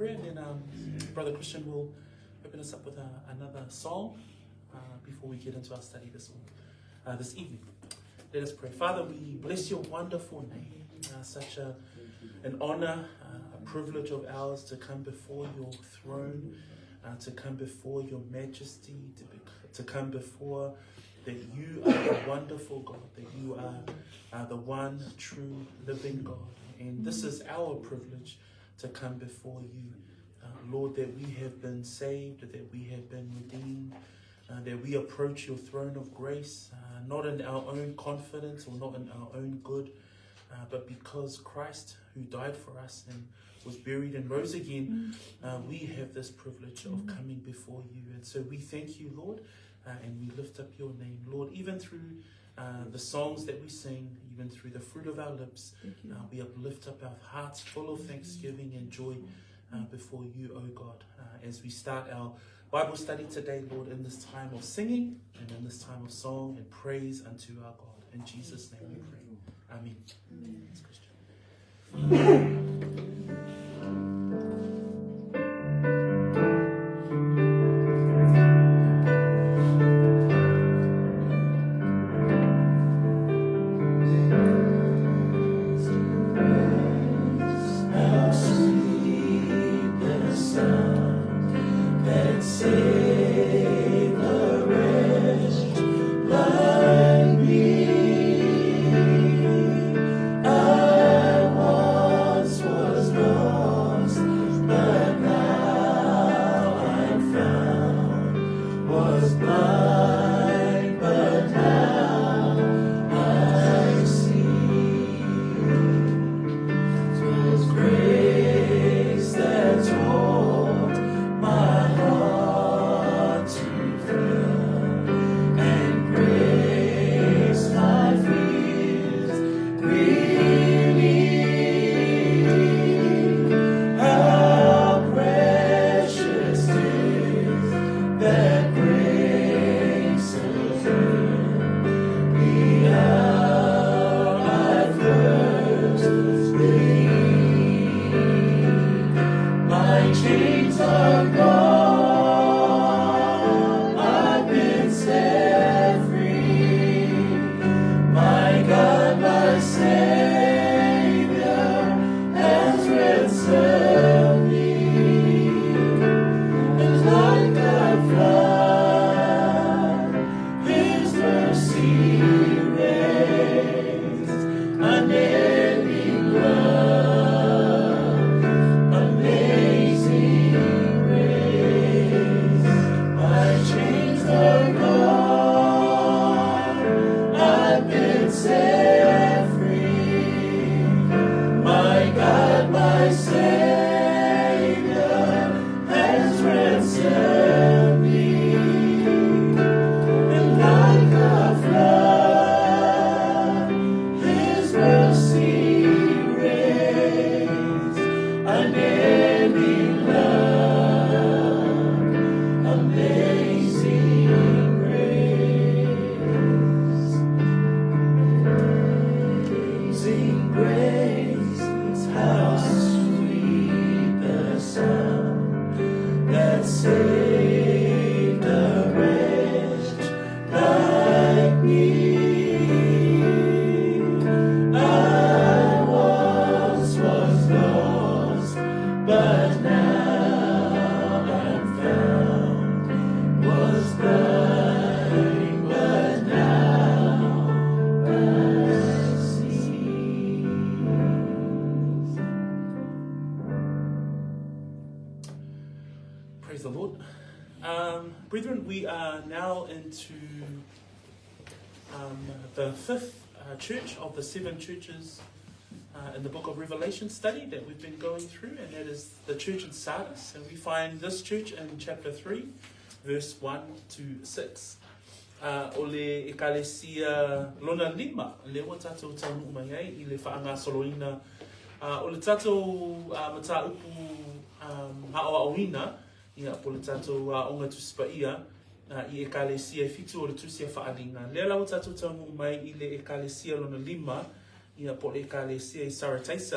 prayer, and then Brother Christian will open us up with another song before we get into our study this evening. Let us pray. Father, we bless your wonderful name. Such an honor, a privilege of ours to come before your throne, to come before your majesty, to come before that you are the wonderful God, that you are the one true living God. And this is our privilege to come before you, Lord, that we have been saved, that we have been redeemed, that we approach your throne of grace, not in our own confidence or not in our own good, but because Christ, who died for us and was buried and rose again, we have this privilege of coming before you. And so we thank you, Lord, and we lift up your name, Lord, even through the songs that we sing, even through the fruit of our lips, we uplift up our hearts full of thanksgiving and joy before you, O God, as we start our Bible study today, Lord, in this time of singing and in this time of song and praise unto our God. In Jesus' name we pray. Amen. Praise the Lord. Brethren, we are now into the fifth church of the 7 churches in the book of Revelation study that we've been going through, and that is the church in Sardis. And we find this church in chapter 3, verse 1 to 6. O le ekalesia lona lima, le o tātou taunu umaiai, I le whaanga soloina, o le tātou mata upu haoaoina, ia po le tātou onga tuspaia, I ekalesia fitu o le tusia whaalinga. Le lau tātou taunu umai I le ekalesia lona lima, ia po le ekalesia I Sardis.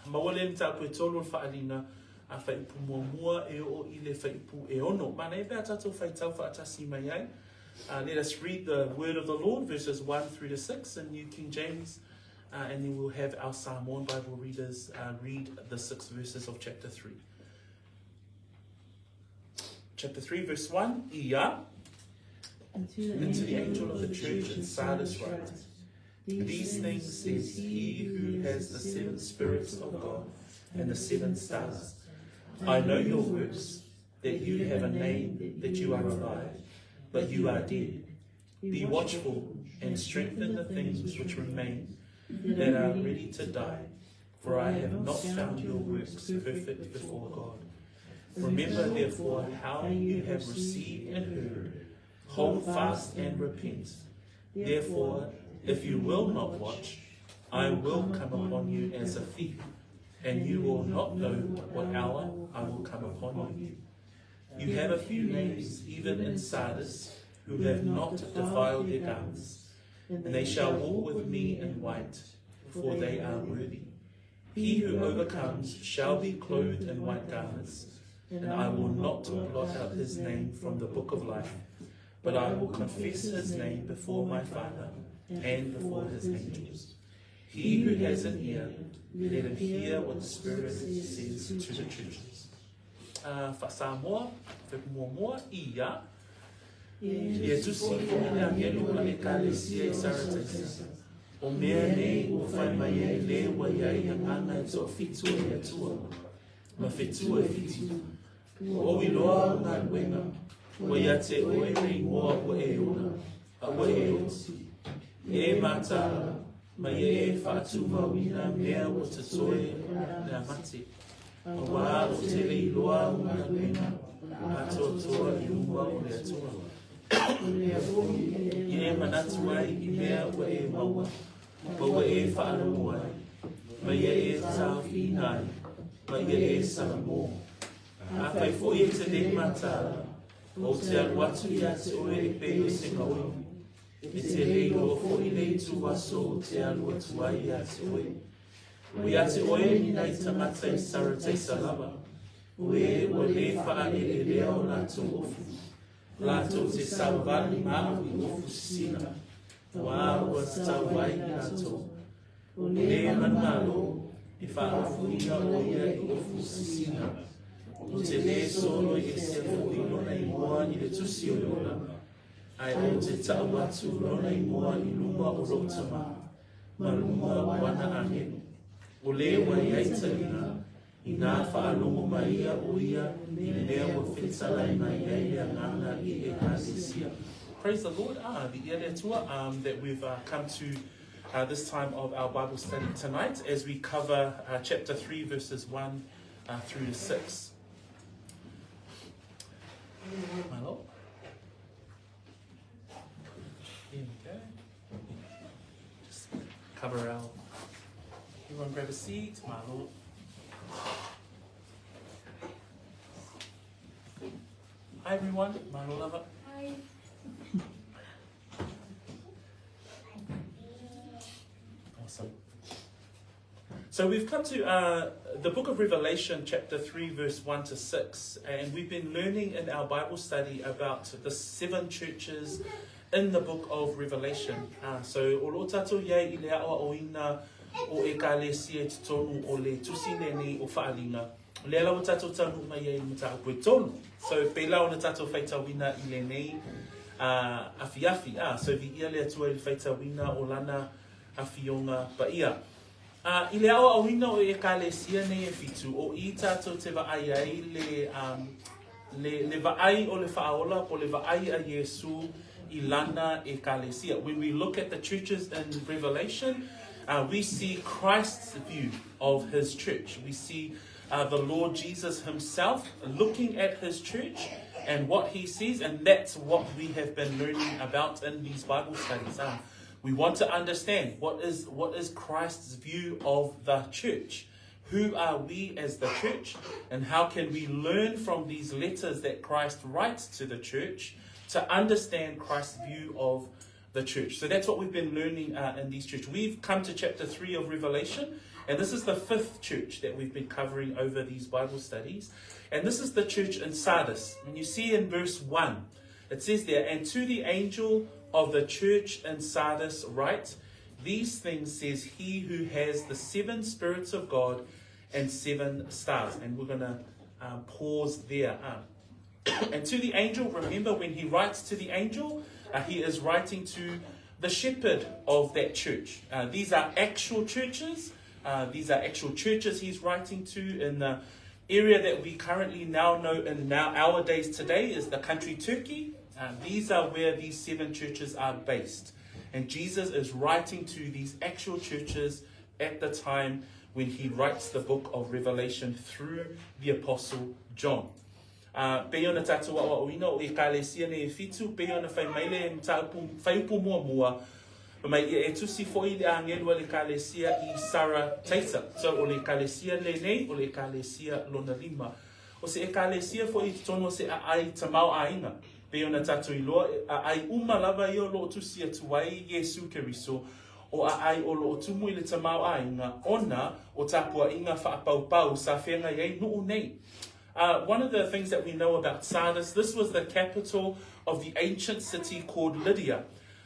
Mawale ni tāpue tolu o whaalinga, a whaipu mua mua e o I le whaipu e ono. Mana e pēr tātou whaitau whaatasi mai ai. Let us read the word of the Lord, verses 1 through to 6 in New King James, and then we'll have our Samoan Bible readers read the 6 verses of chapter 3. Chapter 3, verse 1, Ia, into the angel of the church in Sardis write, these things says he who has the 7 spirits of God and the 7 stars. I know your works, that you have a name, that you are alive, but you are dead. Be watchful and strengthen the things which remain, that are ready to die, for I have not found your works perfect before God. Remember therefore how you have received and heard, hold fast and repent. Therefore, if you will not watch, I will come upon you as a thief, and you will not know what hour I will come upon you. You have a few names, even in Sardis, who have not defiled their garments, and they shall walk with me in white, for they are worthy. He who overcomes shall be clothed in white garments, and I will not blot out his name from the book of life, but I will confess his name before my Father and before his angels. He who has an ear, let him hear what the Spirit says to the churches. Samoa, Mua, Ia, tusi o angelo la ekalesia Sardis. O mea nei o whai mai e le wa iai angana e so fitu e atua. Ma fitu e fitu. O iloa ngā wenga. O ia te oe rei moa o e ona. A o e oti. E mata. Ma e whaatu mawina mea o te toe na mate. O wā o te rei loa o ngā wenga. A toa I umwa o le atua. I manatu ai I mea o e maua. Maua e whaanoa ai. Ma ia e tawhi nai. Ma ia e Samoan. A whai fwoi e te ne matara. O te aluatu I a te oe e peo se maui. E te rei o fwoi nei tu aso te aluatu ai a te oe. O ia te oe ni nei tamata I sarate salama. O e o le wha e leo la tu ofu. Lato te salvani maa I ofu sina. Wā ua tawai lato. O le manalo. E wha ofu ina o ia I ofu sina. O te le solo I se fui lona I moa I le tusi o lona. Ai o te tawatu lona I moa I luma o rotama. Ma luma wana anenu. O le wa iaita ina. I nā whaalongo mai ia o ia, I le lea wa whetalai mai ia ngana I e kālesia. Praise the Lord. The Luatua that we've come to this time of our Bible study tonight as we cover chapter 3 verses 1 through to 6. My Lord. Here we go. Just cover our... Everyone grab a seat, my Lord. Hi everyone, my lover. Hi. Awesome. So we've come to the book of Revelation, chapter 3, verse 1 to 6, and we've been learning in our Bible study about the 7 churches in the book of Revelation. So o lo tatou iai I le awa o ina o e kālesia te tonu o le tusineni o whaalinga. Le ala o tatou tanu mai e mata o koe tonu. So peila o na tatou whaitawina I le nei afi. So vi ia le atua I le whaitawina o lana awhionga pa ia. I le awa awina o e kālesia nei e fitu o I tatou te vaai ai le vaai o le whaaola po le vaai a Yesu I lana e kālesia. When we look at the churches in Revelation, we see Christ's view of his church. We see the Lord Jesus himself looking at his church and what he sees, and that's what we have been learning about in these Bible studies. We want to understand what is Christ's view of the church. Who are we as the church, and how can we learn from these letters that Christ writes to the church to understand Christ's view of the church? So that's what we've been learning in these churches. We've come to chapter 3 of Revelation, And this is the 5th church that we've been covering over these Bible studies. And this is the church in Sardis. And you see in verse 1, it says there, "And to the angel of the church in Sardis write, these things says he who has the 7 spirits of God and 7 stars." And we're going to pause there. And to the angel, remember when he writes to the angel, he is writing to the shepherd of that church. These are actual churches. These are actual churches he's writing to in the area that we currently now know in our days today is the country Turkey. These are where these 7 churches are based. And Jesus is writing to these actual churches at the time when he writes the book of Revelation through the Apostle John. Peo na tātua wa oina o ekalesia ne fitu, peo na whai maile e whaiupu mua mai e tusi fo'i le angelua le ekalesia I Sara Taita. So o le ekalesia le nei, o le ekalesia lona lima. O se ekalesia fo'i tono se ai tamau ainga. Peo na tātua iloa, ai uma lava I o lo tusi atuai Yesu Keriso, o ai o lo tumu I le tamau ainga, ona o tapua inga whaapaupau sa whenga iei nuu nei. One of the things that we know about Sardis, this was the capital of the ancient city called Lydia.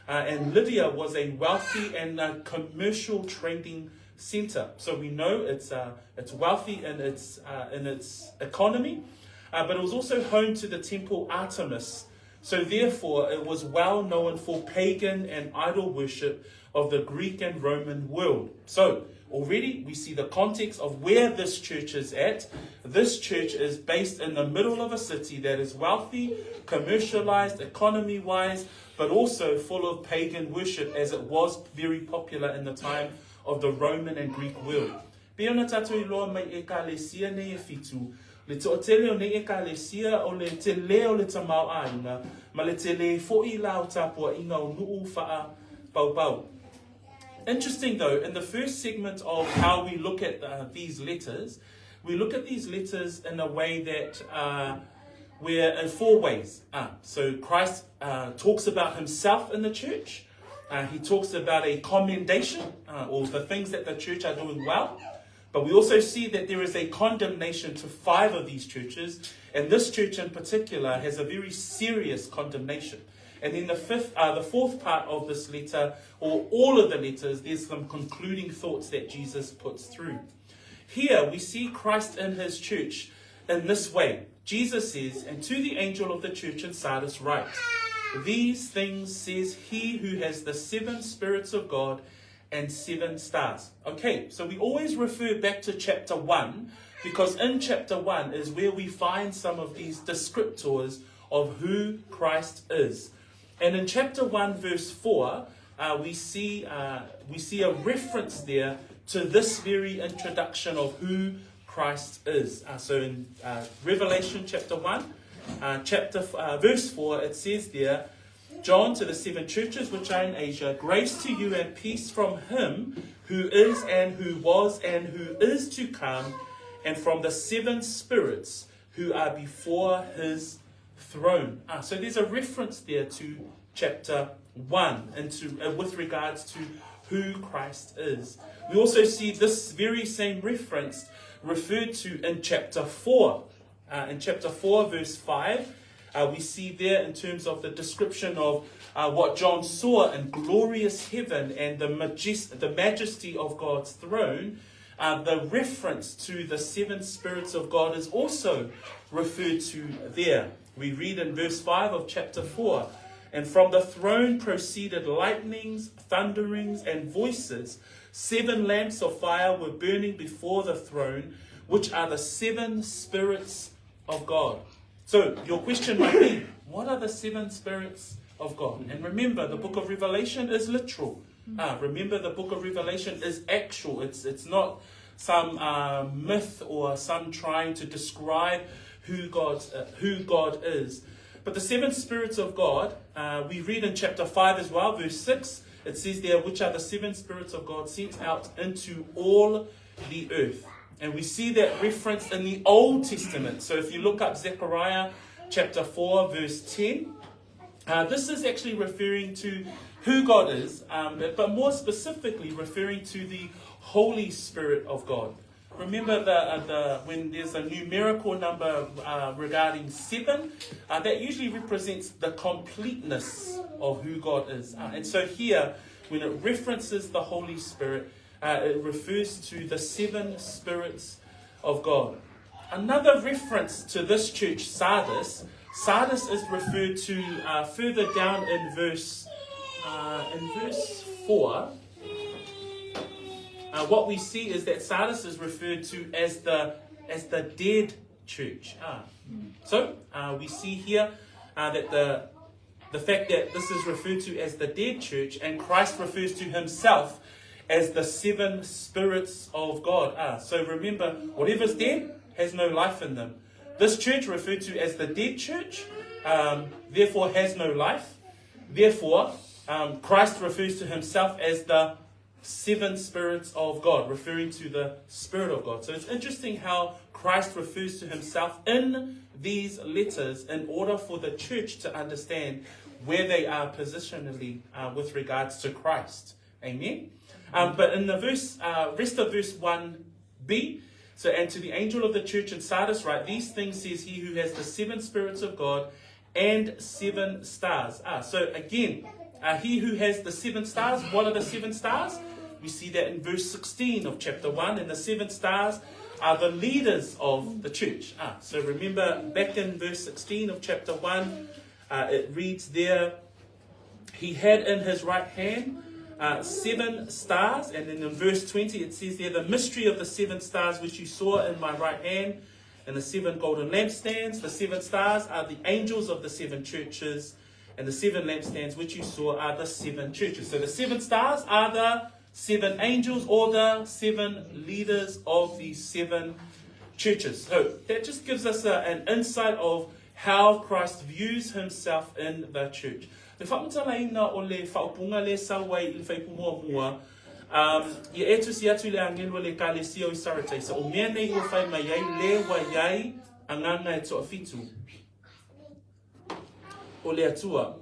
And Lydia was a wealthy and commercial trading center. So we know it's wealthy in its economy, but it was also home to the temple Artemis. So therefore, it was well known for pagan and idol worship of the Greek and Roman world. So already we see the context of where this church is at. This church is based in the middle of a city that is wealthy, commercialized, economy-wise, but also full of pagan worship, as it was very popular in the time of the Roman and Greek world. Peo na tātou iloa mai ekalesia nei e fitu, le to'atele o nei ekalesia o le te leo le tamau ainga, ma le te le fo'i lau tapua inga o nuu fa'a paupau. Interesting though, in the first segment of how we look at these letters, we look at these letters in a way that we're in 4 ways. So Christ talks about himself in the church. He talks about a commendation, or the things that the church are doing well. But we also see that there is a condemnation to 5 of these churches. And this church in particular has a very serious condemnation. And then the 4th part of this letter, or all of the letters, there's some concluding thoughts that Jesus puts through. Here we see Christ in his church in this way. Jesus says, "And to the angel of the church in Sardis write, these things says he who has the 7 spirits of God and 7 stars." Okay, so we always refer back to chapter 1, because in chapter 1 is where we find some of these descriptors of who Christ is. And in chapter 1, verse 4, we see a reference there to this very introduction of who Christ is. So in Revelation chapter 1, verse 4, it says there, "John to the 7 churches which are in Asia, grace to you and peace from him who is and who was and who is to come, and from the 7 spirits who are before his throne." So there's a reference there to chapter 1 and with regards to who Christ is. We also see this very same reference referred to in chapter 4. In chapter 4, verse 5, we see there in terms of the description of what John saw in glorious heaven and the majesty of God's throne. The reference to the 7 spirits of God is also referred to there. We read in verse 5 of chapter 4, "And from the throne proceeded lightnings, thunderings, and voices. 7 lamps of fire were burning before the throne, which are the 7 spirits of God." So your question might be, what are the 7 spirits of God? And remember, the book of Revelation is literal. Remember, the book of Revelation is actual. It's not some myth or some trying to describe who God is. But the 7 spirits of God, we read in chapter 5 as well, verse 6, it says there, "Which are the 7 spirits of God sent out into all the earth." And we see that reference in the Old Testament. So if you look up Zechariah chapter 4, verse 10, this is actually referring to who God is, but more specifically referring to the Holy Spirit of God. Remember when there's a numerical number regarding 7, that usually represents the completeness of who God is. And so here, when it references the Holy Spirit, it refers to the 7 spirits of God. Another reference to this church, Sardis is referred to further down in verse 4. What we see is that Sardis is referred to as the dead church. So we see here that the fact that this is referred to as the dead church, and Christ refers to himself as the 7 spirits of God. So remember, whatever's dead has no life in them. This church referred to as the dead church, therefore has no life. Therefore, Christ refers to himself as the 7 spirits of God, referring to the Spirit of God. So it's interesting how Christ refers to himself in these letters in order for the church to understand where they are positionally with regards to Christ. Amen? But in the rest of verse 1b, so, and to the angel of the church in Sardis write, these things says he who has the 7 spirits of God and 7 stars. So again, he who has the 7 stars, what are the 7 stars? We see that in verse 16 of chapter 1, and the 7 stars are the leaders of the church. So remember, back in verse 16 of chapter 1, it reads there, he had in his right hand 7 stars, and then in verse 20 it says there, the mystery of the 7 stars which you saw in my right hand, and the 7 golden lampstands. The 7 stars are the angels of the 7 churches, and the 7 lampstands which you saw are the 7 churches. So the 7 stars are the 7 angels, or the 7 leaders of these 7 churches. So that just gives us an insight of how Christ views himself in the church. Le whamatalaina o le whaupunga le sawai le whaipumua mua, ia etu si atu le angelo le kālesia o Sardis. O mea nei o whai mai ai le wa iai anganga e toa fitu. O le atua.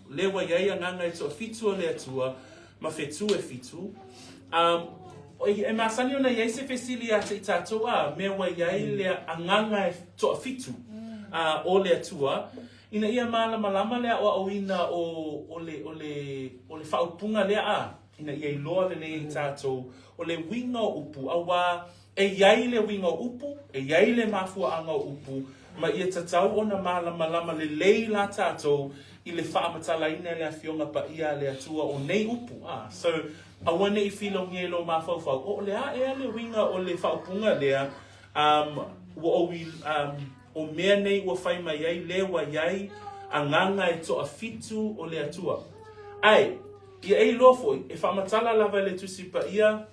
Le wa iai anganga e toa fitu o le atua. Ma fetu e fitu. E masani ona iai se fesili a te tatoa. Me wa iai le anganga e toa fitu. O le atua. Ina ia malama lea o awina o le whaupunga lea a. Ina ia iloa le nei tātou. O le winga o upu. Awa e iai le winga o upu. E iai le mafua anga o upu. Ma ia tatau ona malama le lei la tātou. I le whaamatalaina le awhionga pa ia le atua o nei upu. So awane i whilo ngelo mawhauwhau. O le a ea le winga o le whaupunga lea. O mea nei ua whai mai ai, le wa iai, anganga e toa fitu o le atua. Ai, ia ei lofo, e whamatala lava le tusi pa ia.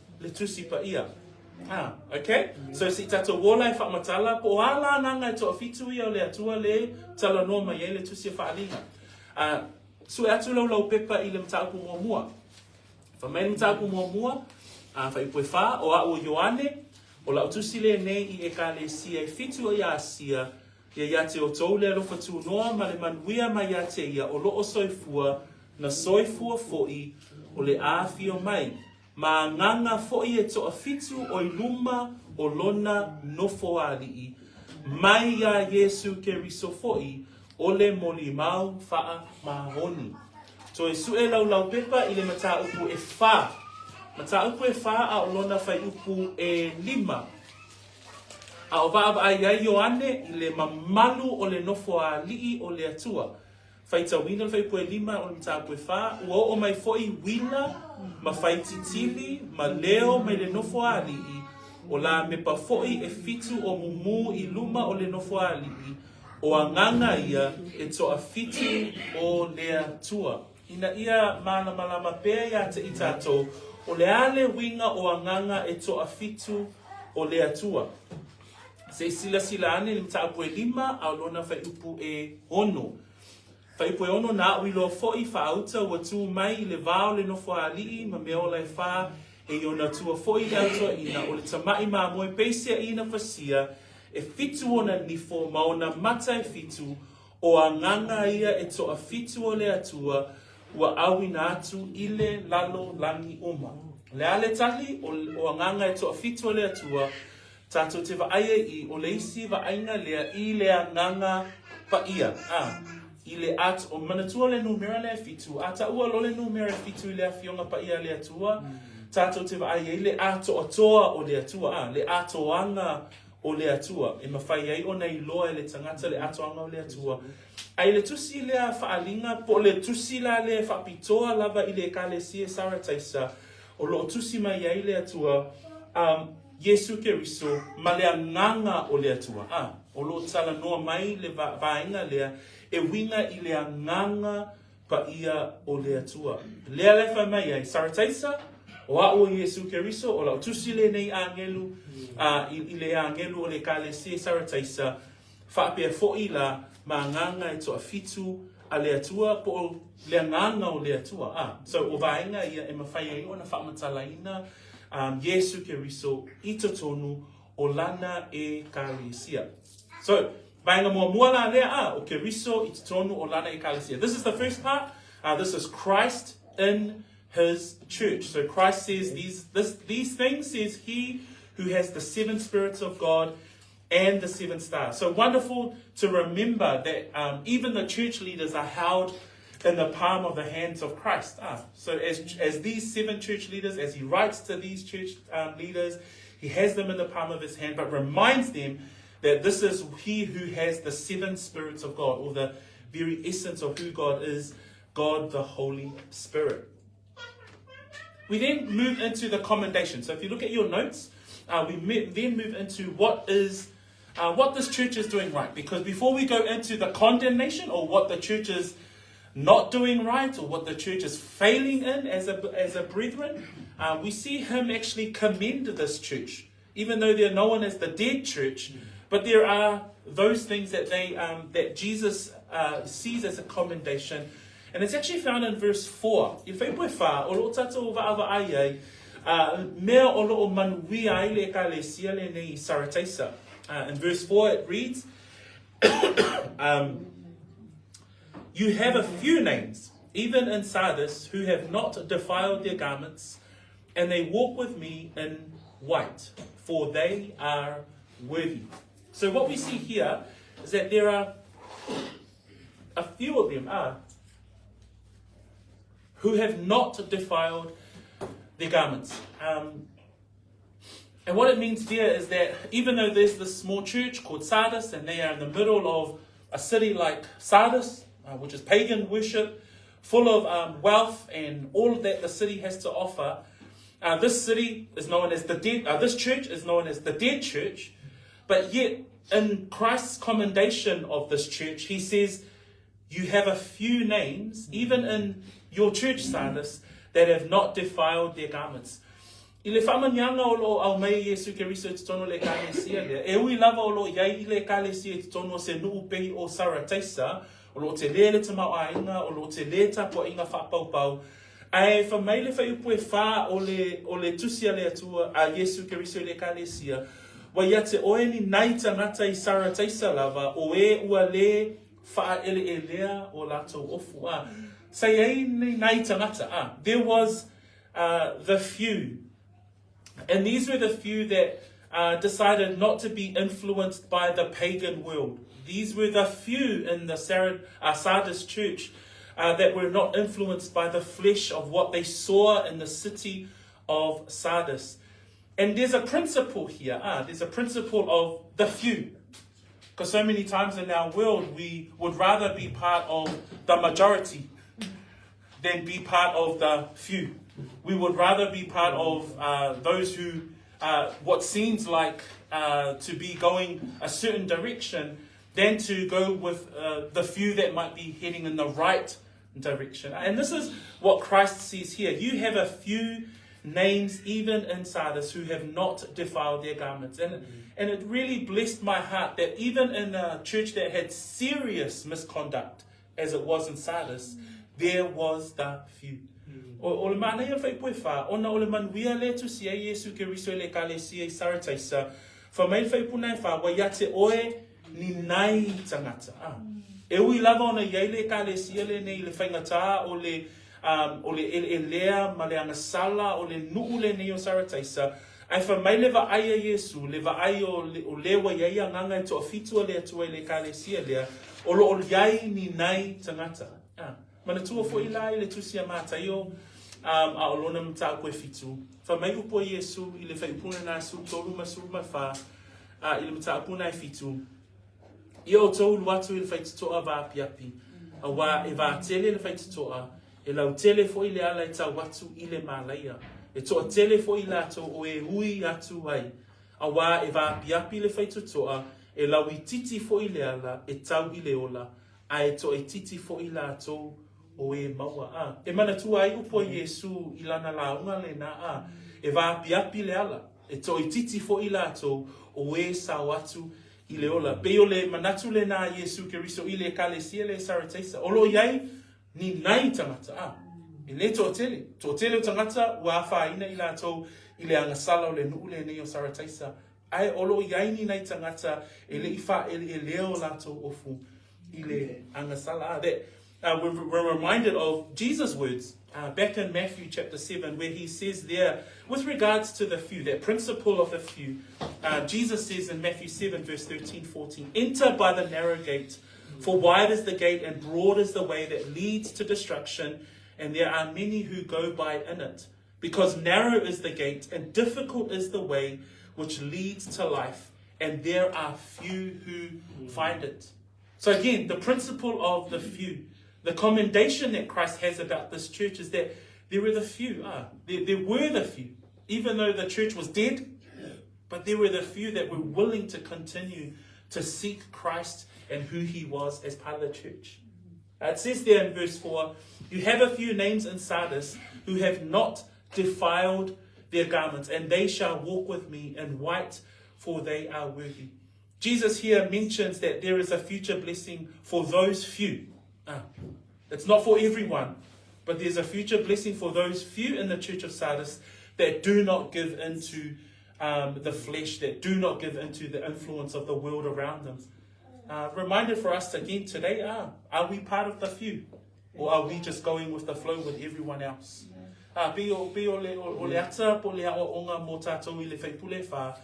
Okay? So si tato wola e whamatala, po ala anganga e toa fitu ia o le atua le tala no mai ai le tusi e whaalinga. So e atu lau pepa i le mtaupu mua. Whamai mtaupu mua, whaipoe wha, o a o Ioane, o la utusi le nei I e ka le sia e fitu o ia sia, ia te o tau le alofa tu noa ma le manuia ma ia te ia o loo soifua, na soifua foi o le aafi o mai. Ma nganga foi e toa fitu o iluma o lona nofo alii. Mai ia Yesu ke riso foi o le moli mau faa mahoni. So e su e lau pepa I le mata upu e wha. Mata upu e wha a o lona whai upu e 5. A o vaa ai ai Ioane I le mamalu o le nofo a lii o le atua. Whai tawina le whai upu e 5 o le mata upu e wha. Ua o mai foi wila, ma whai titili, ma leo mai le nofo a lii. O la me pa foi e fitu o mumu I luma o le nofo a lii. O anganga ia e toa fitu o le atua. Ina ia malama pēr ia te itato. O le ale winga o anganga e toa fitu o le atua. Se sila ane le mta apu e 5 au lona whai upu e 6. Whai upu e 6 na uilo foi whaauta ua tu mai le vao le nofo a lii ma mea ola e wha e iona tua foi le autua ina o le tamai ma moe peisia ina fasia e fitu ona nifo ma ona mata e fitu o anganga ia e toa fitu o le atua ua awina atu I le lalo langi uma. Le ale tali o nganga e toa fitu le atua, tātou te vaaia I o le isi vaainga lea I lea nganga pa ia. I le at o manatua le numera le fitu, ata ua lo le numera fitu le fionga pa ia le atua, tātou te vaaia I le ato atoa o le atua, le atoanga o le atua, e mawhai ai o nei loa le tangata le atoanga o le atua. Ai le tusi lea whaalinga, po le tusi la le whapitoa lava I le kalesia sarataisa, o lo tusi mai ai le atua, Yesu Keriso, ma lea nganga o le atua. O lo tala noa mai le vainga lea, e winga I lea nganga pa ia o le atua. Lea le wha mai ai, sarataisa, o o Yesu Keriso, o la tusi le nei angelu, I le angelu o le kalesia sarataisa, whaapea fo'i la, ma nganga e toa fitu a le atua po le nganga o le atua. So o vaenga ia e mawhai ai o na whaamatalaina Yesu Keriso I totonu o lana e kalesia. So vaenga mua la lea o Keriso I totonu o lana e kalesia. This is the first part. This is Christ in his church. So Christ says these things says he who has the seven spirits of God and the seven stars. So wonderful to remember that even the church leaders are held in the palm of the hands of Christ. So as these seven church leaders, as he writes to these church leaders, he has them in the palm of his hand, but reminds them that this is he who has the seven spirits of God, or the very essence of who God is, God the Holy Spirit. We then move into the commendation. So if you look at your notes, we then move into what this church is doing right. Because before we go into the condemnation or what the church is not doing right or what the church is failing in as a brethren, we see him actually commend this church, even though they're known as the dead church. But there are those things that that Jesus sees as a commendation, and it's actually found in verse 4. In verse 4 it reads, you have a few names, even in Sardis, who have not defiled their garments, and they walk with me in white, for they are worthy. So what we see here is that there are a few of them who have not defiled their garments. And what it means there is that even though there's this small church called Sardis, and they are in the middle of a city like Sardis, which is pagan worship, full of wealth and all that the city has to offer, this city is known as the dead. This church is known as the dead church, but yet in Christ's commendation of this church, he says, you have a few names, even in your church, Sardis, that have not defiled their garments. I le whamanianga o lo au mei Yesu Keriso te tono le kalesia lea. E ui lava o lo iai I le kalesia te tono se nuu pehi o Sarataisa, o lo te lele te mau ainga, o lo te le tapo inga whapaupau. Ai whamai le whaiupue wha o le tusia le atua a Yesu Keriso le kalesia. Wa ia te oe ni nai tangata I Sarataisa lava, o e ua le wha ele e lea o lato ofu. Say ei ni nai tangata. There was the few. And these were the few that decided not to be influenced by the pagan world. These were the few in the Sardis church that were not influenced by the flesh of what they saw in the city of Sardis. And there's a principle here. There's a principle of the few. Because so many times in our world, we would rather be part of the majority than be part of the few. We would rather be part of those who, what seems like to be going a certain direction, than to go with the few that might be heading in the right direction. And this is what Christ says here. You have a few names, even in Sardis, who have not defiled their garments. And it really blessed my heart that even in a church that had serious misconduct, as it was in Sardis, there was the few. O le mana ia whaipue wha, ona o le manuia le tusi ai Yesu Keriso le kalesia I Sarataisa, wha mai whaipuna e wha, wa ia te oe ni nai tangata. E ui lava ona iai le kalesia le nei le whaingata o le o le lea ma le angasala o le nuu le nei o sarataisa, ai whamai le wa aia Yesu, le wa ai o lewa iaia nganga to a fitua lea tua le kalesia lea, o lo o iai ni nai tangata. Mana tua fo ila i le tusia mātai o, a o lona mta koe fitu. Whamai upo Yesu i le whaipuna nā su tolu ma suru ma wha, i le mta apuna i fitu. I o tau luatu i le whaitutoa wa api api. A wā e wā tele le whaitutoa, e lau tele fo i le ala i tau watu i le mālaia. E toa tele fo i lato o e hui atu ai. A wā e wā api api le whaitutoa, e lau i titi fo i le ala, e tau i le ola, a e toa e titi fo i lato o e maua. E mana tua ai upo Yesu i lana launga le na e wā api api le ala, e toa i titi fo i lato o e sa watu i le ola. Peo le manatu le na Yesu Keriso i le kalesia le sarataisa. Olo iai ni nai tangata. E le tō tele o tangata ua whaina i lato i le angasala o le nuu le nei o sarataisa. Ai olo iai ni nai tangata e le ifa e leo lato ofu i le angasala. We're reminded of Jesus' words back in Matthew chapter 7 where he says there, with regards to the few, that principle of the few, Jesus says in Matthew 7 verse 13-14, enter by the narrow gate, for wide is the gate and broad is the way that leads to destruction, and there are many who go by in it. Because narrow is the gate and difficult is the way which leads to life, and there are few who find it. So again, the principle of the few. The commendation that Christ has about this church is that there were the few. There were the few. Even though the church was dead, but there were the few that were willing to continue to seek Christ and who he was as part of the church. It says there in verse 4, you have a few names in Sardis who have not defiled their garments, and they shall walk with me in white, for they are worthy. Jesus here mentions that there is a future blessing for those few. It's not for everyone, but there's a future blessing for those few in the church of Sardis that do not give into the flesh, that do not give into the influence of the world around them. Reminder for us again today, are we part of the few? Or are we just going with the flow with everyone else? Bi o le ata po le ao onga mo tātou I le whaipule wha.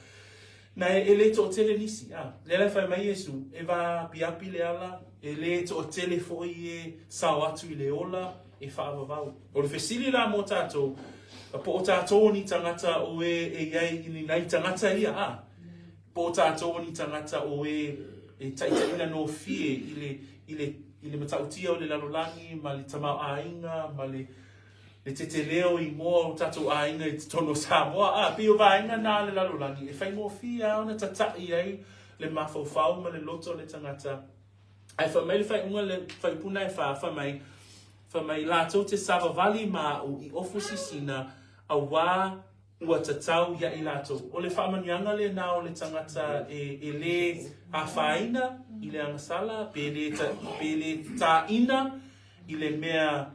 Na e le to tele nisi. Le la whai mai Yesu, e wā piapi le ala, e le to tele fo I e sao atu I le ola, e whaavavau. O le whesili la mo tātou, po o tātou ni tangata o e iai I nei tangata ia. Po o tātou ni tangata o e taitaina no fie I le matautia o le lalolangi, ma le tamau ainga, ma le tete leo I moa o tatou ainga I tono Samoa. Pio vainga nā le lalolangi. E whai mo fia ona tatai ai le mawhauwhau ma le loto le tangata. Ai whamai le whai unga le whai puna e whamai lātou te savavali mā o I ofusi sina a wā ua tatau ia I lātou. O le whamanianga le nā o le tangata e le a whaina I le angasala, pe le tā ina I le mea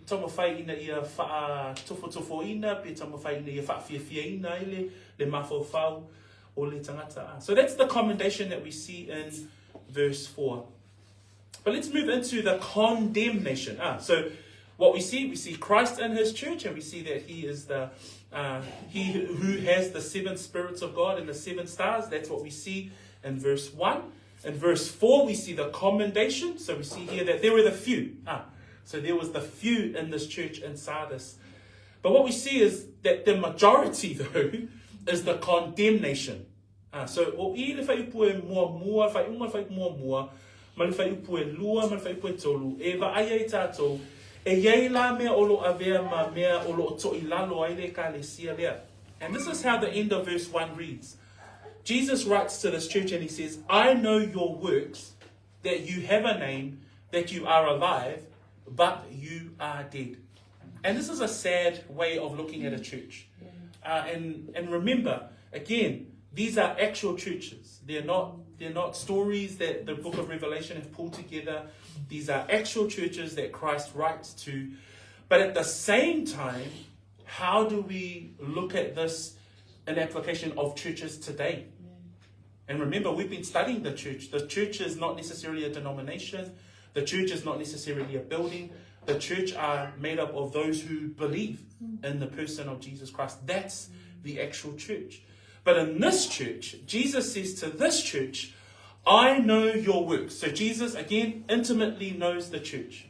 tama whai ina ia wha tofo ina, pe tama whai ina ia wha fia ina I le mawhauwhau o le tangata. So that's the commendation that we see in verse 4. But let's move into the condemnation. So what we see Christ in his church, and we see that he is he who has the 7 spirits of God and the 7 stars. That's what we see in verse 1. In verse 4, we see the commendation. So we see here that there were the few. So there was the few in this church in Sardis. But what we see is that the majority, though, is the condemnation. So o I le whai upue mua, whai unga whai mua, ma le whai upue lua, ma le whai upue tolu, e wa aia I tātou, e iei la mea olo avea ma mea olo to I lalo ai le ka le sia lea. And this is how the end of verse 1 reads. Jesus writes to this church and he says, I know your works, that you have a name, that you are alive, but you are dead. And this is a sad way of looking at a church. And remember, again, these are actual churches. They're not stories that the book of Revelation have pulled together. These are actual churches that Christ writes to. But at the same time, how do we look at this in application of churches today? And remember, we've been studying the church. The church is not necessarily a denomination. The church is not necessarily a building. The church are made up of those who believe in the person of Jesus Christ. That's the actual church. But in this church, Jesus says to this church, I know your works. So Jesus, again, intimately knows the church.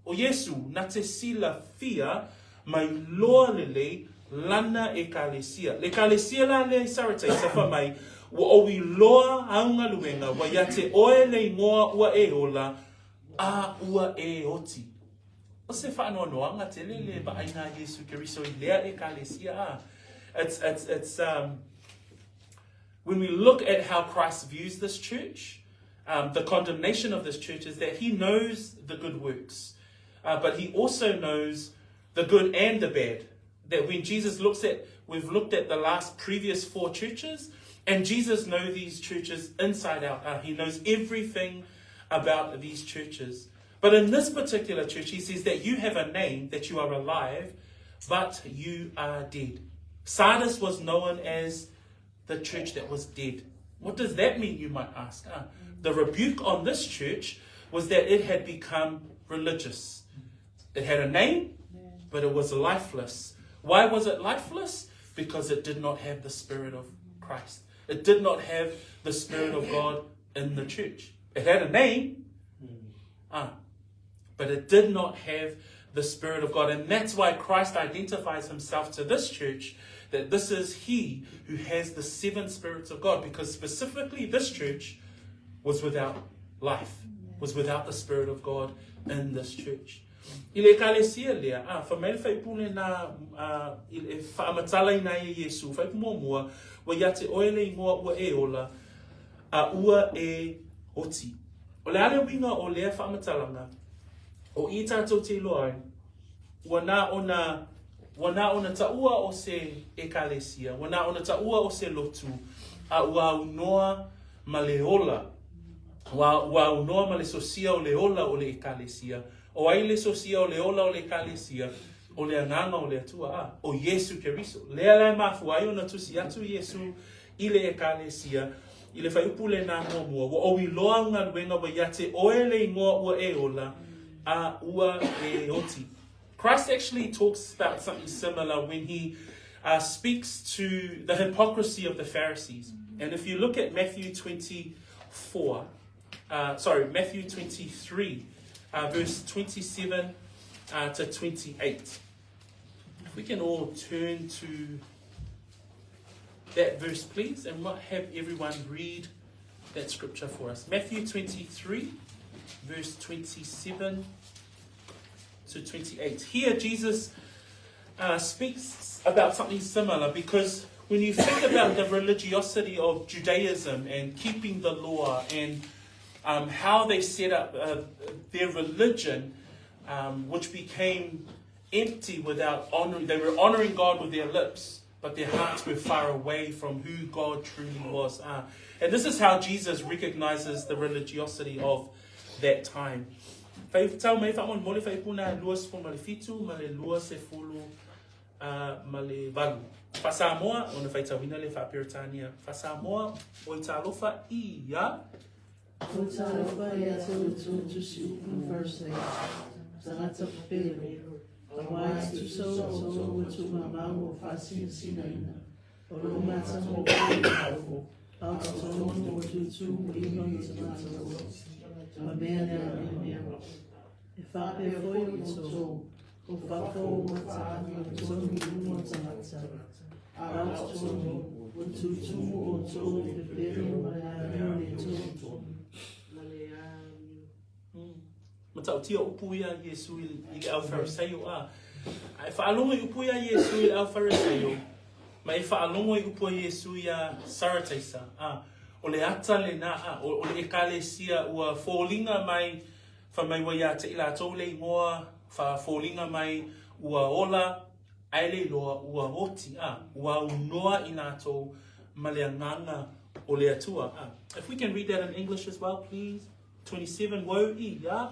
O Yesu, na te sila fia, mai loa lele, lana e kalesia. Le kalesia la le sarate, sa wha mai, wa owi loa haunga luenga, wa ya te oe le ngoa ua e ola, a ua e oti. O se whanau noanga te lele, ba aina Yesu Keriso I lea e kalesia. It's when we look at how Christ views this church, the condemnation of this church is that he knows the good works. But he also knows the good and the bad. That when Jesus looks at, we've looked at the last previous 4 churches, and Jesus knows these churches inside out. He knows everything about these churches. But in this particular church, he says that you have a name, that you are alive, but you are dead. Sardis was known as the church that was dead. What does that mean, you might ask? The rebuke on this church was that it had become religious. It had a name, but it was lifeless. Why was it lifeless? Because it did not have the Spirit of Christ. It did not have the Spirit of God in the church. It had a name, but it did not have the Spirit of God. And that's why Christ identifies himself to this church, that this is he who has the 7 spirits of God, because specifically this church was without life, was without the Spirit of God in this church. Ile kalesia lea, whamele whai pule na whaamatala ina e Yesu, whai kumomua, wa ia te oele I ngoa ua e ola, ua e oti. O le ale winga o lea whaamatalanga, o I tātou te loai, wana ona taua o se ekalesia, wana ona taua o se lotu, ua unoa ma le ola, ua unoa ma le sosia o le ola o le ekalesia, o ai le sosia o le ola o le ekalesia, o le anganga o le atua, o Yesu Keriso. Lea lai mafu ai ona tusi atu Yesu I le ekalesia, I le whai upu le nā mua, wa owi loa ngā luenga wa ia te oe le ingoa ua e ola, ua e oti. Christ actually talks about something similar when he speaks to the hypocrisy of the Pharisees. And if you look at Matthew 23, verse 27 to 28. If we can all turn to that verse, please, and we'll have everyone read that scripture for us. Matthew 23, verse 27 to 28. Here Jesus speaks about something similar, because when you think about the religiosity of Judaism and keeping the law and how they set up their religion, which became empty without honoring. They were honoring God with their lips, but their hearts were far away from who God truly was. And this is how Jesus recognizes the religiosity of that time. Tau mai wha mole whai puna luas fo male fitu, male luas e fulu, male valu. Wha Samoa, ona whai tawina le wha Peritania. Wha Samoa, o I tālofa I ia. O tālofa ia tu si upu first day. Tangata pere. Tawai tu so o tu mamau o whasi sina ina. O roma tamo o au tamo o tu ino I tangata o. Ma mea mea. E whape foi o tō, o whako o tāni o tōni o tangata. Au tōni, o tūtū o tō, e pere o mai e tō. Matau tia upu ia Yesu I au Phariseo a. E whaalonga I upu ia Yesu I au Phariseo. Ma e whaalonga I upu Yesu ia Saratisa. O le ata le na o le ekalesia ua fōlinga mai whamai wa ia te ila tau le ingoa, wha fōlinga mai ua ola, aile loa ua oti, ua unoa I nā tau ma le anganga o le atua. If we can read that in English as well, please. 27, woe I, yeah?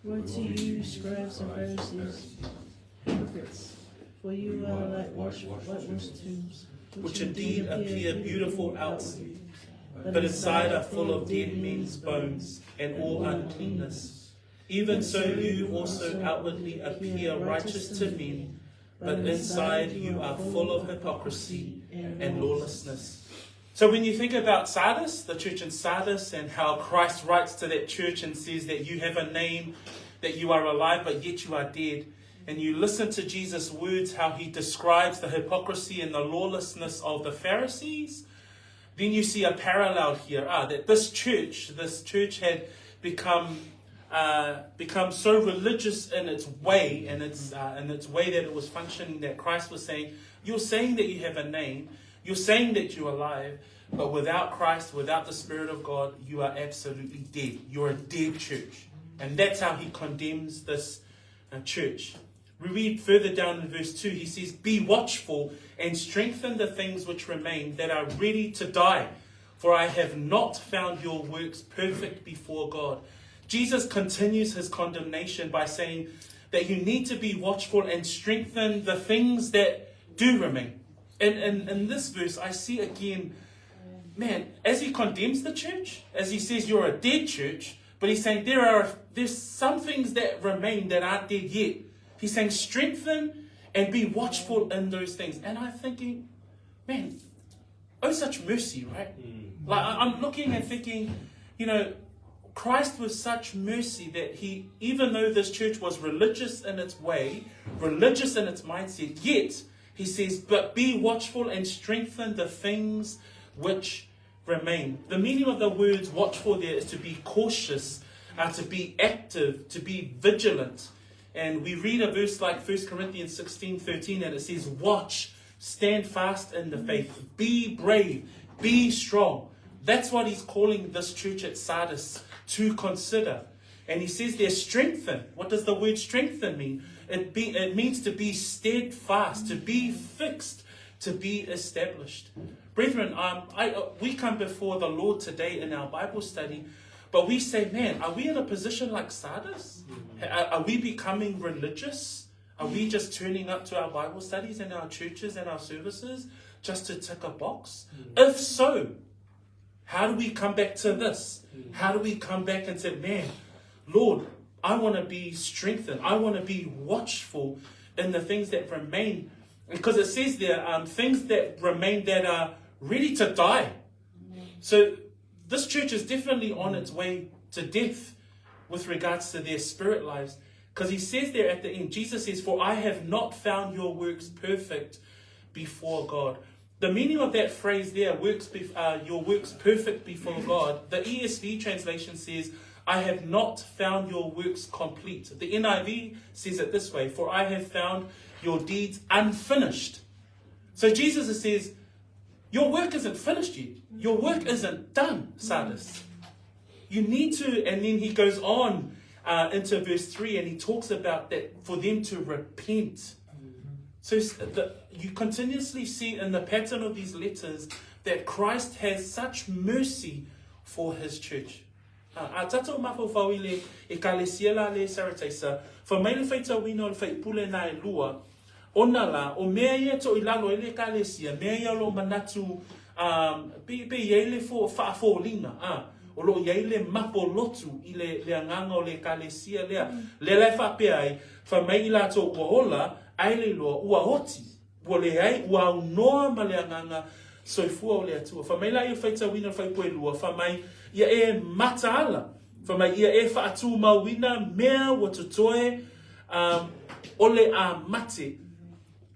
Woe to you, scribes and Pharisees, hypocrites, for you are like whitewashed tombs, which indeed appear beautiful outside, but inside are full of dead men's bones and all uncleanness. Even so you also outwardly appear righteous to men, but inside you are full of hypocrisy and lawlessness. So when you think about Sardis, the church in Sardis, and how Christ writes to that church and says that you have a name, that you are alive, but yet you are dead, and you listen to Jesus' words, how he describes the hypocrisy and the lawlessness of the Pharisees, then you see a parallel here, that this church had become so religious in its way, and in its way that it was functioning, that Christ was saying, you're saying that you have a name, you're saying that you're alive, but without Christ, without the Spirit of God, you are absolutely dead. You're a dead church. And that's how he condemns this church. We read further down in verse 2, he says, be watchful and strengthen the things which remain that are ready to die, for I have not found your works perfect before God. Jesus continues his condemnation by saying that you need to be watchful and strengthen the things that do remain. And in this verse, I see again, man, as he condemns the church, as he says you're a dead church, but he's saying there's some things that remain that aren't dead yet. He's saying strengthen and be watchful in those things. And I'm thinking, man, oh, such mercy, right? Like I'm looking and thinking, Christ was such mercy that he, even though this church was religious in its way, religious in its mindset, yet he says, but be watchful and strengthen the things which remain. The meaning of the words watchful there is to be cautious, to be active, to be vigilant. And we read a verse like 1 Corinthians 16:13, and it says, watch, stand fast in the faith, be brave, be strong. That's what he's calling this church at Sardis to consider. And he says there, strengthen. What does the word strengthen mean? It means to be steadfast, to be fixed, to be established. Brethren, we come before the Lord today in our Bible study, but we say, man, are we in a position like Sardis? Are we becoming religious? Are we just turning up to our Bible studies and our churches and our services just to tick a box? If so, how do we come back to this? How do we come back and say, man, Lord, I want to be strengthened. I want to be watchful in the things that remain. Because it says there, things that remain that are ready to die. So this church is definitely on its way to death with regards to their spirit lives. Because he says there at the end, Jesus says, for I have not found your works perfect before God. The meaning of that phrase there, your works perfect before God, the ESV translation says, I have not found your works complete. The NIV says it this way, for I have found your deeds unfinished. So Jesus says, your work isn't finished yet. Your work isn't done, Sardis. You need to, and then he goes on into verse 3 and he talks about that for them to repent. So you continuously see in the pattern of these letters that Christ has such mercy for his church. A tato mafo fawile e kalesiela le saratesa fa mai le faita wino le fai pule na e lua ona la o mea ia to ilalo ele kalesia mea ia lo manatu pe yele fo fa fo linga o lo yele mapo lotu ile le anganga o le kalesia le fa pe ai fa mai ila to ohola ai le lo ua hoti wo le ai ua no ma le anganga soifua o le atua fa mai la ia faita wino fai pue lua fa mai ia e mataala, fa mai ia e whaatu mawina mea wa tutoe ole a mate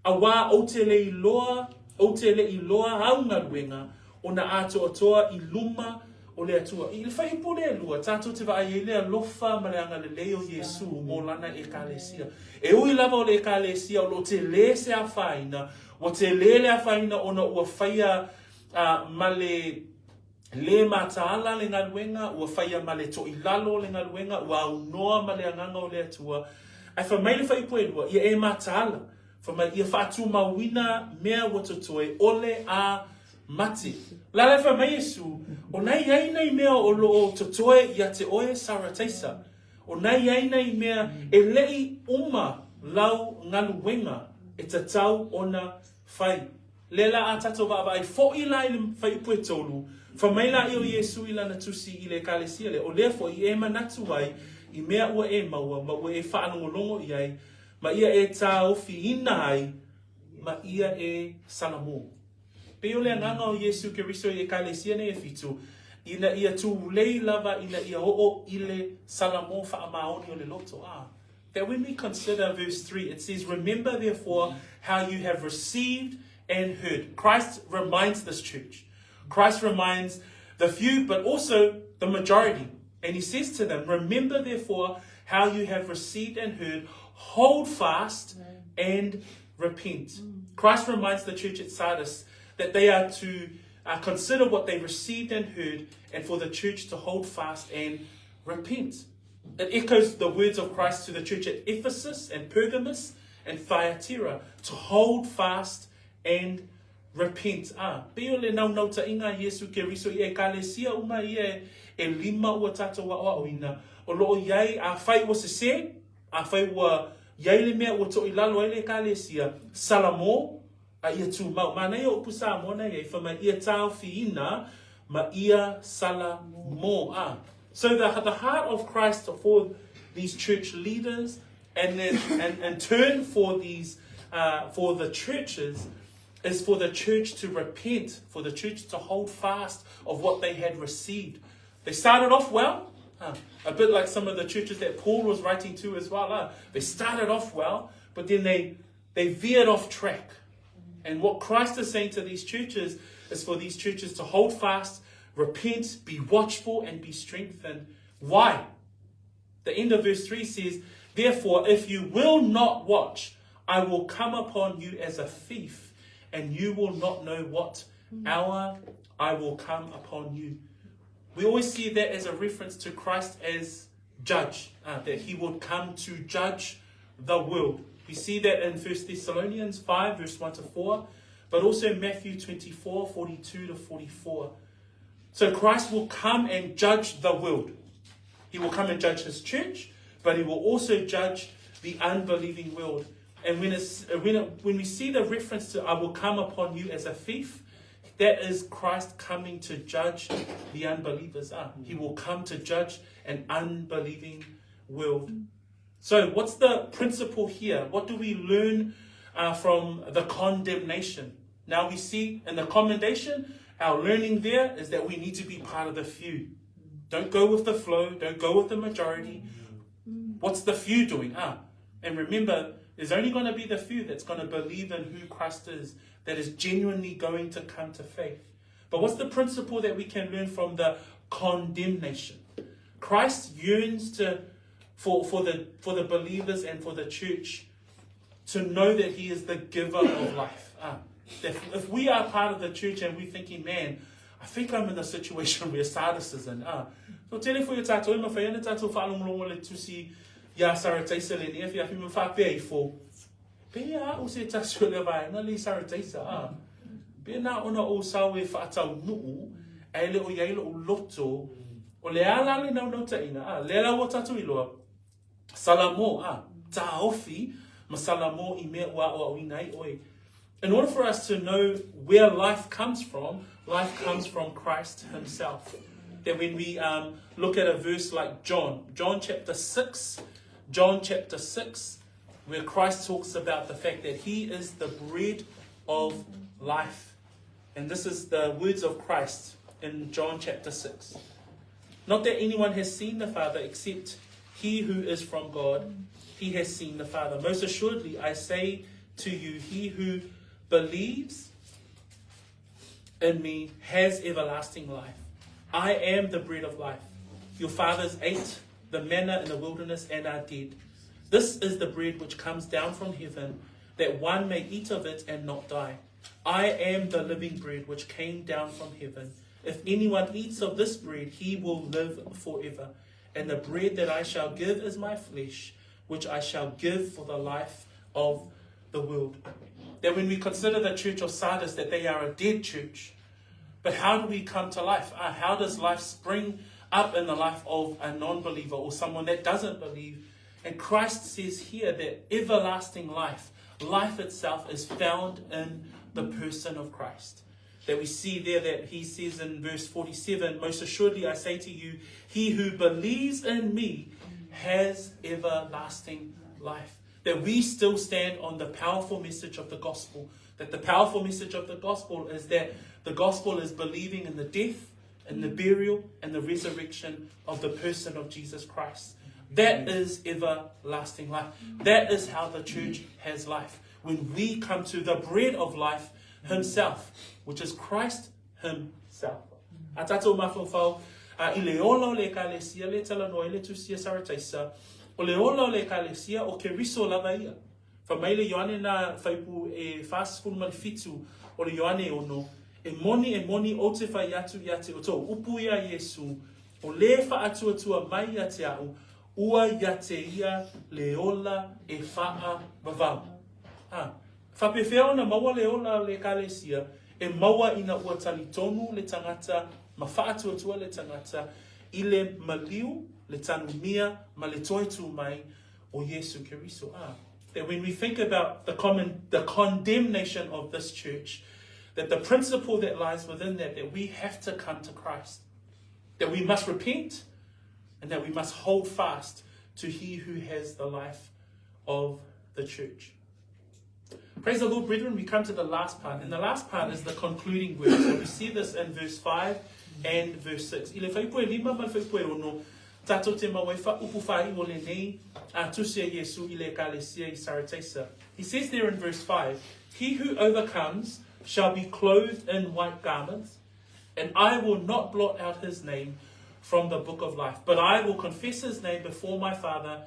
a wā o te le iloa haunga luenga o na ato atoa I luma o le atua. I le whaipo le lua, tātou te wā e lea lofa ma le anga le leo Yesu mō lana e kālesia. E ui lava o le kālesia o lo te le se a whaina, o te le a whaina o na ua whaia ma le mataala le ngaluenga, ua whaia ma le to ilalo le ngaluenga, ua unoa ma le anganga o le atua. Ai wha mai le whaipo e lua, ia e mataala. Wha mai ia whaatu mawina mea watotoe ole a mati. La le wha mai Yesu, o nei ai mea o lo totoe ia te oe saratesa. O nei ai mea e lei uma lau ngaluenga e tatau ona whai. Lela a tato wa ai fo I lai le fai pue tolu. Fa mai la I o Yesu I lana tusi I le kalesia le. O lea fo I e manatu ai I mea ua e maua ma ua e whaanongolongo I ai ma ia e tā ofi ina ai ma ia e salamo. Pe o lea nganga o Yesu Keriso I e kalesia ne e fitu ina ia tu lei lava ina ia o ile salamo whaamaoni o le loto. That when we consider verse 3, it says, remember therefore how you have received and heard. Christ reminds this church. Christ reminds the few, but also the majority. And he says to them, remember therefore how you have received and heard, hold fast and repent. Christ reminds the church at Sardis that they are to consider what they received and heard, and for the church to hold fast and repent. It echoes the words of Christ to the church at Ephesus and Pergamos and Thyatira to hold fast and repent. Peo le nau ta inga Yesu Keriso I e kalesia uma I e lima ua tata wa oina. O loo iai a whai wa se, a whai wa iai le mea ua to I lalo ai le kalesia. Salamo, a ia tū mau. Mana ia upu Samoan ai whama ia tāo whiina ma ia salamo. So the heart of Christ for these church leaders and then turn for these for the churches is for the church to repent, for the church to hold fast of what they had received. They started off well, a bit like some of the churches that Paul was writing to as well. They started off well, but then they veered off track. And what Christ is saying to these churches is for these churches to hold fast, repent, be watchful, and be strengthened. Why? The end of verse 3 says, therefore, if you will not watch, I will come upon you as a thief, and you will not know what hour I will come upon you. We always see that as a reference to Christ as judge, that he will come to judge the world. We see that in 1 Thessalonians 5, verse 1 to 4, but also Matthew 24, 42 to 44. So Christ will come and judge the world. He will come and judge his church, but he will also judge the unbelieving world. And when we see the reference to I will come upon you as a thief, that is Christ coming to judge the unbelievers. He will come to judge an unbelieving world. So what's the principle here? What do we learn from the condemnation? Now we see in the commendation, our learning there is that we need to be part of the few. Don't go with the flow. Don't go with the majority. What's the few doing? And remember, there's only going to be the few that's going to believe in who Christ is, that is genuinely going to come to faith. But what's the principle that we can learn from the condemnation? Christ yearns for the believers and for the church to know that he is the giver of life. If we are part of the church and we're thinking, man, I think I'm in a situation where Sardis is in. So tell you for your tato, my friend, tato falong to see ya Saratesa and if you have him pay for pay out say taxo leva, not least Saratesa. Be now on all sawe fatao no, a little yellow lotto, or leala no taina, lela watato ilo. Salamo, taofi, masalamo ime wa winai oi. In order for us to know where life comes from Christ himself. That when we look at a verse like John chapter 6, where Christ talks about the fact that he is the bread of life. And this is the words of Christ in John chapter 6. Not that anyone has seen the Father except he who is from God, he has seen the Father. Most assuredly, I say to you, he who believes in me has everlasting life. I am the bread of life. Your fathers ate the manna in the wilderness and are dead. This is the bread which comes down from heaven, that one may eat of it and not die. I am the living bread which came down from heaven. If anyone eats of this bread, he will live forever. And the bread that I shall give is my flesh, which I shall give for the life of the world. That when we consider the church of Sardis, that they are a dead church. But how do we come to life? How does life spring up in the life of a non-believer or someone that doesn't believe? And Christ says here that everlasting life itself is found in the person of Christ. That we see there that he says in verse 47, most assuredly I say to you, he who believes in me has everlasting life. That we still stand on the powerful message of the gospel. That the powerful message of the gospel is that the gospel is believing in the death, and the burial, and the resurrection of the person of Jesus Christ. That is everlasting life. That is how the church has life. When we come to the bread of life himself, which is Christ himself. A tātou mawhawhau, I le ola le kalesia, le talanoa, le tusia sarataisa, o le ola le kalesia, o ke riso lava ia. Fa mai le Ioane na whaipu e whāsifuru malifitu, o le Ioane ono, e moni o te whai atu i ate o tō upu ia Iesu, o le wha atua mai ia te au, ua ia te ia le ola e wha vavau. Whapewheo na maua le ola le kalesia, e maua ina ua tali tonu le tangata, ma wha atua le tangata, i le maliu, le tanu mia, ma le toitu mai o Yesu Keriso. That when we think about the condemnation of this church, that the principle that lies within that we have to come to Christ, that we must repent, and that we must hold fast to he who has the life of the church. Praise the Lord, brethren. We come to the last part, and the last part is the concluding word. So we see this in verse 5 and verse 6. Ile whaipue lima mal whaipue ono, tato te mawai wha upu whai o le nei, a tusia Yesu ile kalesia I saratesa. He says there in verse 5, he who overcomes shall be clothed in white garments, and I will not blot out his name from the book of life, but I will confess his name before my Father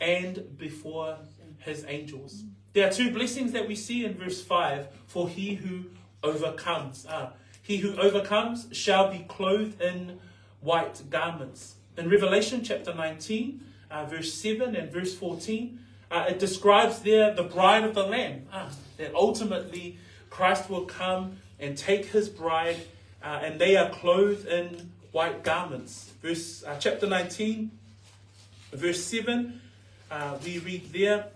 and before his angels. There are two blessings that we see in verse 5 for he who overcomes. He who overcomes shall be clothed in white garments. In Revelation chapter 19, verse 7 and verse 14, it describes there the bride of the Lamb, that ultimately Christ will come and take his bride, and they are clothed in white garments. Chapter 19, verse 7, we read there,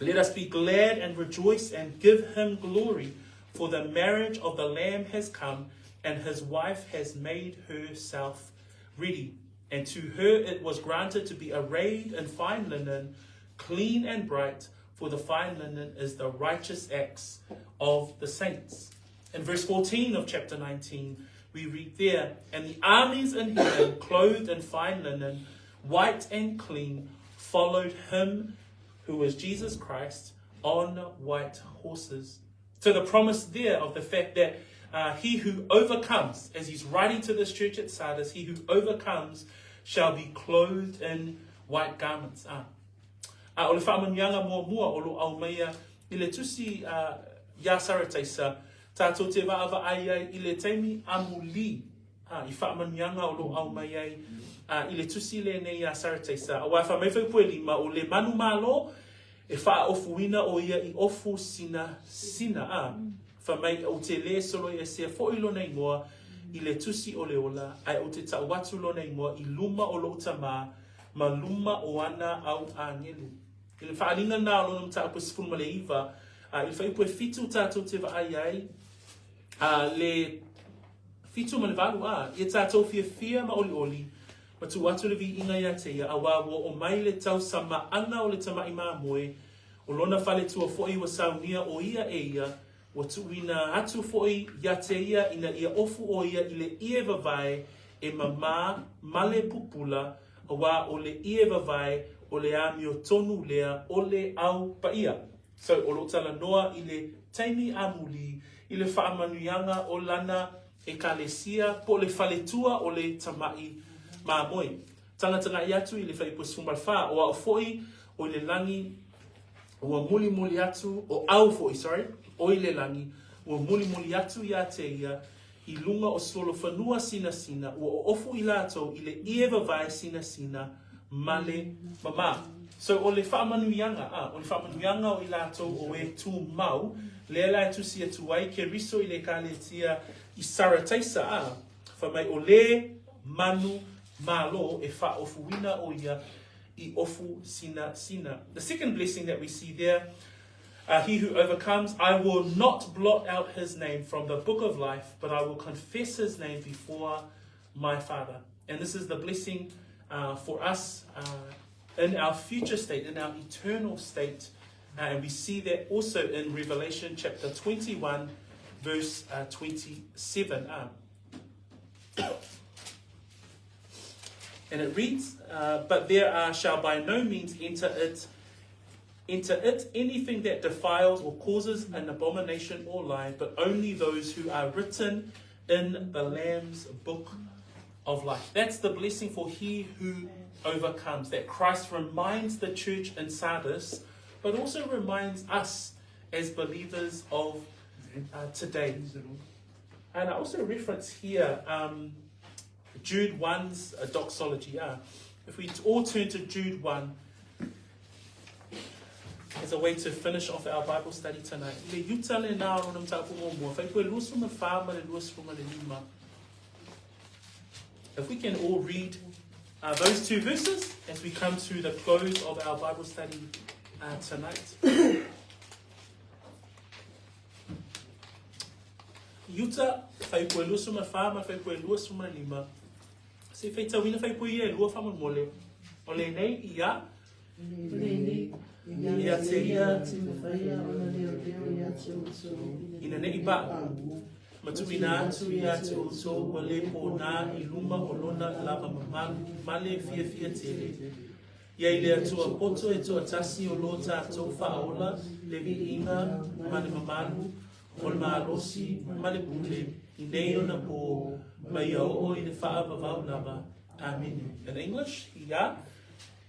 let us be glad and rejoice and give him glory, for the marriage of the Lamb has come, and his wife has made herself ready. And to her it was granted to be arrayed in fine linen, clean and bright, for the fine linen is the righteous acts of the saints. In verse 14 of chapter 19, we read there, and the armies in heaven, clothed in fine linen, white and clean, followed him who is Jesus Christ on white horses. So the promise there of the fact that he who overcomes, as he's writing to this church at Sardis, he who overcomes shall be clothed in white garments. O le whaamanianga mua o lo au meia i le tusi ia sarataisa tātou te waava ai i le teimi amuli i whaamanianga o lo au meia i le tusi le nei ia sarataisa a wai whamewhai pue lima o le manu malo e wha ofuina o ia I ofu sina whamei o te le solo e sea fo ilo nei moa I le tusi o le ola ai o te tauatu lo nei moa I luma o lo tama ma luma o ana au angelu. I le whaalinga nā o lona mta apus fulma le iwa, I le whaipu e fitu tātou te wa ai le fitu ma le walu I tātou fia ma oli, ma tu atu le vi inga ia te ia, a wawo o mai le tau sama ana o le tamai mā moe, o lona whale tua fo'i wa saunia o ia e ia, wa tuina atu fo'i ia te ia ina ia ofu o ia I le ie vavai e mamā male pupula, a wā o le ie vavai o le ami o tonu lea o le au paia. So o lo tala noa I le teimi amuli, I le whaamanuianga o lana e kalesia po le whaletua o le tamai mā moe. Tangata I atu I le whaipus fumalwha o au foi o le langi o a muli atu o au foi, o I le langi o muli atu ia te ia I lunga o solo whanua sina o ofu I lato I le ieva vai sina male mama. So o le whaamanuianga, o I lato o e tū mau, le lai tu sia tuai ke riso I le kaletia I sarataisa whamai o le manu malo e wha ofuina o ia I ofu sina. The second blessing that we see there he who overcomes, I will not blot out his name from the book of life, but I will confess his name before my Father. And this is the blessing for us in our future state, in our eternal state. And we see that also in Revelation chapter 21, verse 27. And it reads, but there shall by no means enter it anything that defiles or causes an abomination or lie, but only those who are written in the Lamb's book of life. That's the blessing for he who overcomes, that Christ reminds the church in Sardis, but also reminds us as believers of today. And I also reference here Jude 1's doxology. If we all turn to Jude 1 as a way to finish off our Bible study tonight. If we can all read those two verses as we come to the close of our Bible study tonight. Yuta fai koe lua suma whama, fai koe lua suma lima. Se fai tawina fai koe ia lua whama mole. O le nei ia. Ia te ia. Ina nei ba. Matuina atu ia te uso wale po na iluma o lona lava male fia fia tele. Ia ile atua poto e toa tasi o lota tau whaola, levi inga, male mamalu. Ol maalosi malebule ineo na po mai o I le whaavavau lava. Amen. In English, yeah.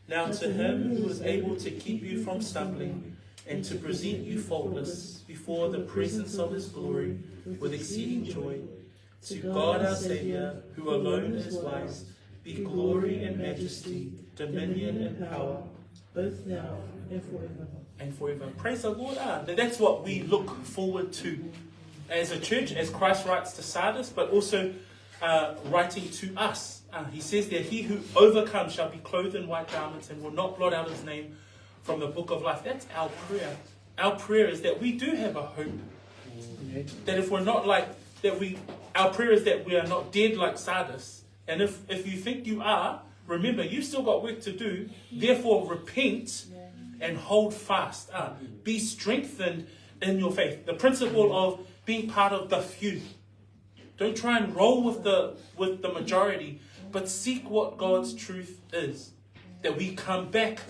Now to him who is able to keep you from stumbling and to present you faultless before the presence of his glory with exceeding joy, to God our Saviour, who alone is wise, be glory and majesty, dominion and power, both now and forever. And forever. Praise the Lord. That's what we look forward to as a church, as Christ writes to Sardis, but also writing to us. He says that he who overcomes shall be clothed in white garments and will not blot out his name from the book of life. That's our prayer. Our prayer is that we do have a hope. That if we're not like, our prayer is that we are not dead like Sardis. And if you think you are, remember, you've still got work to do. Therefore, repent and hold fast. Be strengthened in your faith. The principle of being part of the few. Don't try and roll with the majority, but seek what God's truth is. That we come back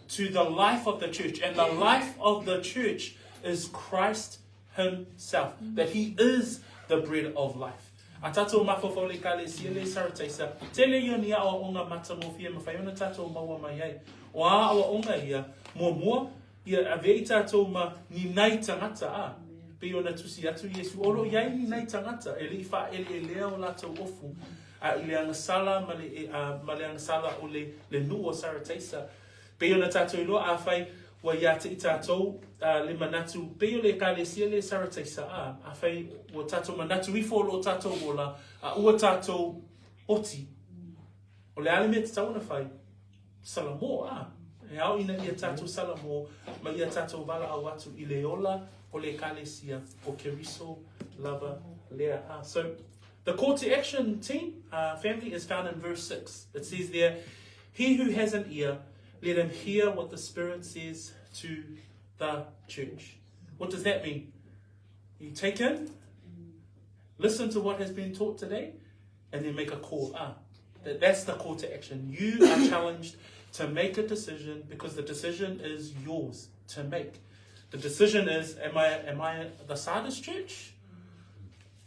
to the life of the church. And the life of the church is Christ himself. That he is the bread of life. Atato mafofole kale siele saratesa. Tele yonia o onga matamofia mafayona tato mawa mayai. Wa o onga ia mo ia avei tato ma ni nai tangata pe ona tusi atu Yesu olo yai ni nai tangata ele fa ele lea o lato ofu ile anga sala male anga sala o le nuo saratesa pe ona tato ilo afai wa ya te tato le manatu pe ole kale siele saratesa afai wo tato manatu I folo tato wola o tato oti o le alime tato na fai salamo Eau ina ia tato salamo, ma ia tato wala awatu I leola o le kalesia o keriso lava lea. So the call to action, team, family, is found in verse 6. It says there, he who has an ear, let him hear what the Spirit says to the church. What does that mean? You take in, listen to what has been taught today, and then make a call. That's the call to action. You are challenged to make a decision because the decision is yours to make. The decision is, am I the Sardis church?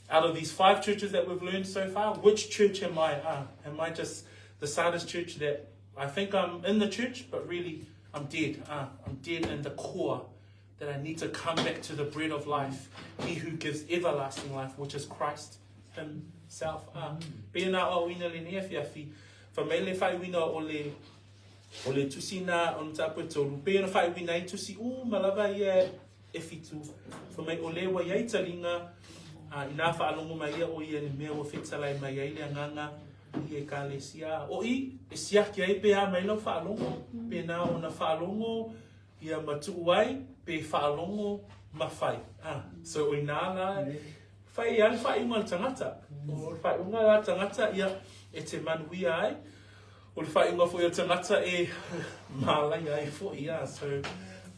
Out of these 5 churches that we've learned so far, which church am I? Am I just the Sardis church that I think I'm in the church, but really I'm dead. I'm dead in the core, that I need to come back to the bread of life, he who gives everlasting life, which is Christ himself. Pena o wina le neafiafi, fa mele fai wina o le tusina on tapu tolu. Pena fai wina I tusi malava ia efitu. Fa mai o le wa ia talinga ina fa alongo mai ia o ia ni mea o fitsalai mai ia le nganga I e kalesia. O I sia ki ai pe a mai lo fa alongo. Pena ona fa alongo ia matuai pe whaalongo mawhai. So oi nāna, whai ai whainga le tangata. O whainga la tangata ia e te manuia ai. O le whainga fo ia tangata e mālai ai fo ia. So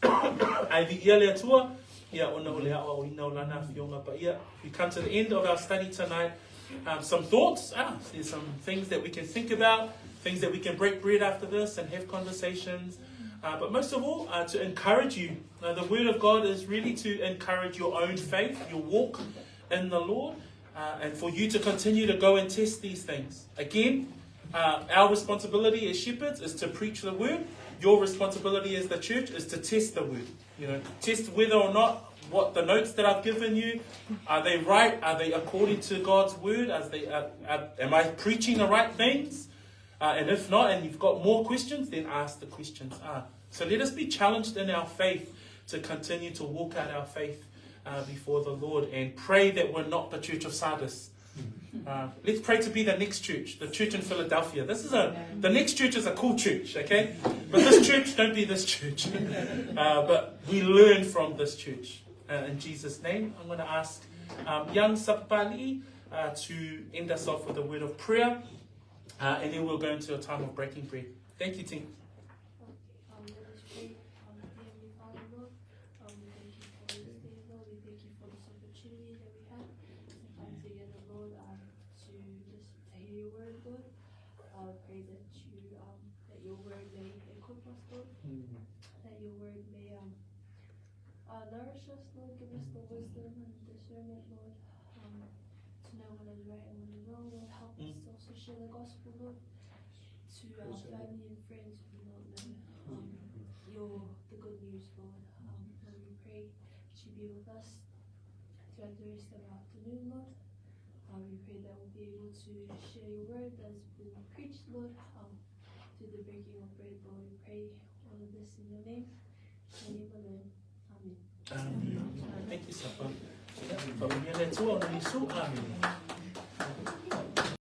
ai vi ia lea tua, ia ona o lea o ina o lana whionga. But ia, we come to the end of our study tonight. Some thoughts, there's some things that we can think about, things that we can break bread after this and have conversations. But most of all, to encourage you. The Word of God is really to encourage your own faith, your walk in the Lord, and for you to continue to go and test these things. Again, our responsibility as shepherds is to preach the Word. Your responsibility as the church is to test the Word. You know, test whether or not what the notes that I've given you, are they right? Are they according to God's Word? Am I preaching the right things? And if not, and you've got more questions, then ask the questions. So let us be challenged in our faith to continue to walk out our faith before the Lord and pray that we're not the church of Sardis. Let's pray to be the next church, the church in Philadelphia. The next church is a cool church, okay? But this church, don't be this church. But we learn from this church. In Jesus' name, I'm going to ask young Sapali to end us off with a word of prayer. And then we'll go into a time of breaking bread. Thank you, team. Let us pray. Heavenly Father, Lord, we thank you for this day, Lord. We thank you for this opportunity that we have to come together, Lord, to just to hear your word, Lord. Pray that your word may equip us, Lord. That your word may nourish us, Lord. Give us the wisdom and discernment, Lord, to know what is right and what is wrong, Lord. Help us to also share the gospel, Lord, to our family and friends who do not know the good news, Lord. Lord, we pray that you be with us throughout the rest of our afternoon, Lord. We pray that we'll be able to share your word as been preached, Lord, through the breaking of bread, Lord. We pray all of this in your name. In your name, amen. Amen. Thank you, Sapa. Amen.